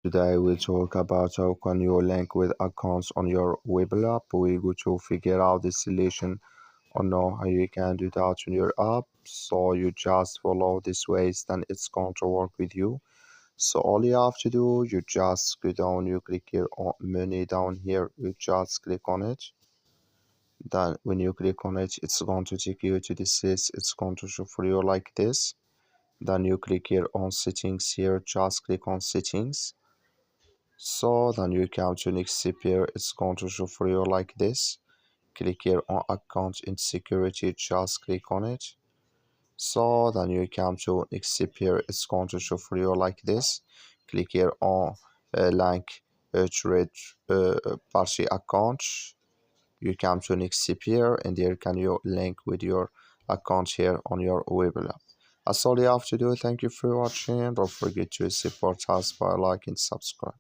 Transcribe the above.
Today we'll talk about how can you link with accounts on your Webull app. We're going to figure out the solution on how you can do that on your app. So you just follow these ways, then it's going to work with you. So all you have to do, you just go down, you click here on money down here, you just click on it. Then when you click on it, it's going to take you to this list. It's going to show for you like this. Then you click here on settings here, just click on settings. So then you come to next step here, it's going to show for you like this. Click here on account and security, just click on it. So then you come to next step here, it's going to show for you like this. Click here on link trade party account. You come to next step here, and there can you link with your account here on your Webull app. That's all you have to do. Thank you for watching. Don't forget to support us by liking and subscribe.